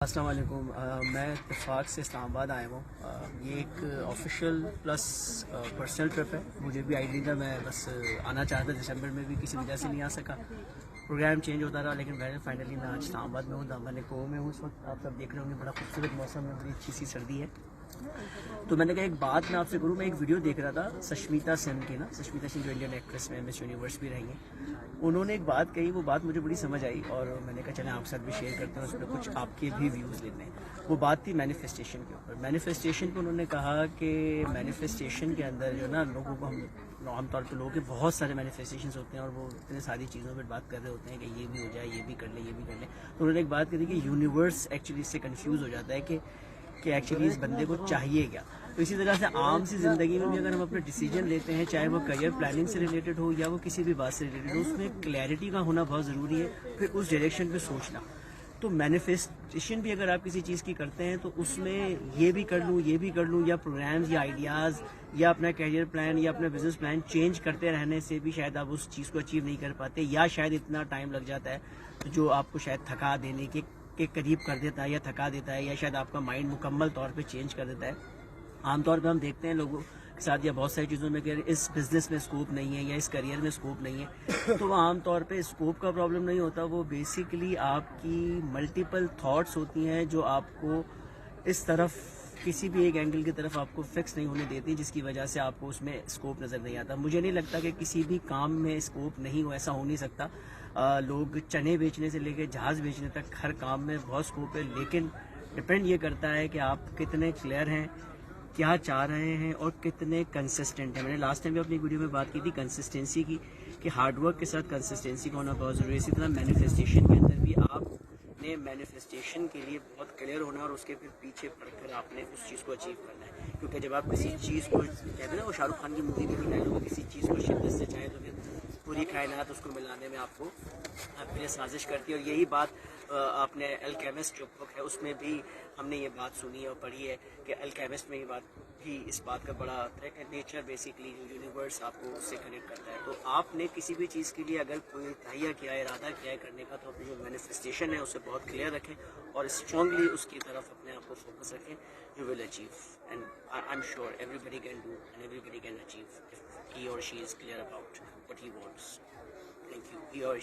السلام علیکم. میں اتفاق سے اسلام آباد آیا ہوں. یہ ایک آفیشیل پلس پرسنل ٹرپ ہے. مجھے بھی آئیڈیا تھا, میں بس آنا چاہتا تھا, دسمبر میں بھی کسی وجہ سے نہیں آ سکا, پروگرام چینج ہوتا رہا, لیکن میں فائنلی میں آج اسلام آباد میں ہوں. دامن کوہ میں ہوں اس وقت. آپ سب دیکھ رہے ہوں گے بڑا خوبصورت موسم ہے, بڑی اچھی سی سردی ہے. تو میں نے کہا ایک بات میں آپ سے کروں. میں ایک ویڈیو دیکھ رہا تھا سشمیتا سین کی نا, سشمیتا سین جو انڈین ایکٹریس میں مس یونیورس بھی رہی ہیں. انہوں نے ایک بات کہی, وہ بات مجھے بڑی سمجھ آئی اور میں نے کہا چلیں آپ کے ساتھ بھی شیئر کرتے ہیں, اس پہ کچھ آپ کے بھی ویوز لیتے ہیں. وہ بات تھی مینیفیسٹیشن کے اوپر. مینیفیسٹیشن پہ انہوں نے کہا کہ مینیفیسٹیشن کے اندر جو نا لوگوں کو ہم عام طور پہ لوگوں کے بہت سارے مینیفیسٹیشنس ہوتے ہیں اور وہ اتنے ساری چیزوں پہ بات کر رہے ہوتے ہیں کہ یہ بھی ہو جائے, یہ بھی کر لیں, یہ بھی کر لیں. تو انہوں نے ایک بات کہی کہ یونیورس ایکچولی اس سے کنفیوز ہو جاتا ہے کہ ایکچولی اس بندے کو چاہیے کیا. تو اسی طرح سے عام سی زندگی میں بھی اگر ہم اپنے ڈیسیجن لیتے ہیں, چاہے وہ کریئر پلاننگ سے ریلیٹڈ ہو یا وہ کسی بھی بات سے ریلیٹڈ ہو, اس میں کلیئرٹی کا ہونا بہت ضروری ہے. پھر اس ڈائریکشن پہ سوچنا. تو مینیفیسٹیشن بھی اگر آپ کسی چیز کی کرتے ہیں تو اس میں یہ بھی کر لوں, یہ بھی کر لوں, یا پروگرامز یا آئیڈیاز یا اپنا کیریئر پلان یا اپنا بزنس پلان چینج کرتے رہنے سے بھی شاید آپ اس چیز کو اچیو نہیں کر پاتے, یا شاید اتنا ٹائم لگ جاتا ہے جو آپ کو شاید تھکا دینے کے قریب کر دیتا ہے یا تھکا دیتا ہے, یا شاید آپ کا مائنڈ مکمل طور پہ چینج کر دیتا ہے. عام طور پہ ہم دیکھتے ہیں لوگوں کے ساتھ یا بہت ساری چیزوں میں کہ اس بزنس میں اسکوپ نہیں ہے یا اس کریئر میں اسکوپ نہیں ہے, تو وہ عام طور پہ اسکوپ کا پرابلم نہیں ہوتا, وہ بیسیکلی آپ کی ملٹیپل تھاٹس ہوتی ہیں جو آپ کو اس طرف کسی بھی ایک اینگل کی طرف آپ کو فکس نہیں ہونے دیتی, جس کی وجہ سے آپ کو اس میں اسکوپ نظر نہیں آتا. مجھے نہیں لگتا کہ کسی بھی کام میں اسکوپ نہیں ہو, ایسا ہو نہیں سکتا. لوگ چنے بیچنے سے لے کے جہاز بیچنے تک ہر کام میں بہت اسکوپ ہے, لیکن ڈپینڈ یہ کرتا ہے کہ آپ کتنے کلیئر ہیں, کیا چاہ رہے ہیں اور کتنے کنسسٹنٹ ہیں. میں نے لاسٹ ٹائم بھی اپنی ویڈیو میں بات کی تھی کنسسٹنسی کی, کہ ہارڈ ورک کے ساتھ کنسسٹنسی کا ہونا بہت ضروری ہے. اسی طرح مینیفیسٹیشن کے اندر بھی آپ نے مینیفیسٹیشن کے لیے بہت کلیئر ہونا ہے اور اس کے پھر پیچھے پڑ کر آپ نے اس چیز کو اچیو کرنا ہے. کیونکہ جب آپ کسی چیز کو کہتے ہیں نا, وہ شاہ رخ خان کی مووی میں بھی ڈائلاگ, کسی چیز کو شدت سے چاہے تو پھر پوری کائنات اس کو ملانے میں آپ کے لیے سازش کرتی ہے. اور یہی بات آپ نے الکیمسٹ جو بک ہے اس میں بھی ہم نے یہ بات سنی ہے اور پڑھی ہے کہ الکیمسٹ میں یہ بات بھی اس بات کا بڑا نیچر بیسیکلی جو یونیورس آپ کو اس سے کنیکٹ کرتا ہے. تو آپ نے کسی بھی چیز کے لیے اگر کوئی تہیہ کیا ہے, ارادہ کیا ہے کرنے کا, تو اپنی جو مینیفیسٹیشن ہے اسے بہت کلیئر رکھیں اور اسٹرانگلی اس کی طرف اپنے آپ کو فوکس رکھیں. You will achieve, and I am sure everybody can do and everybody can achieve if he or she is clear about what he wants. Thank you. He or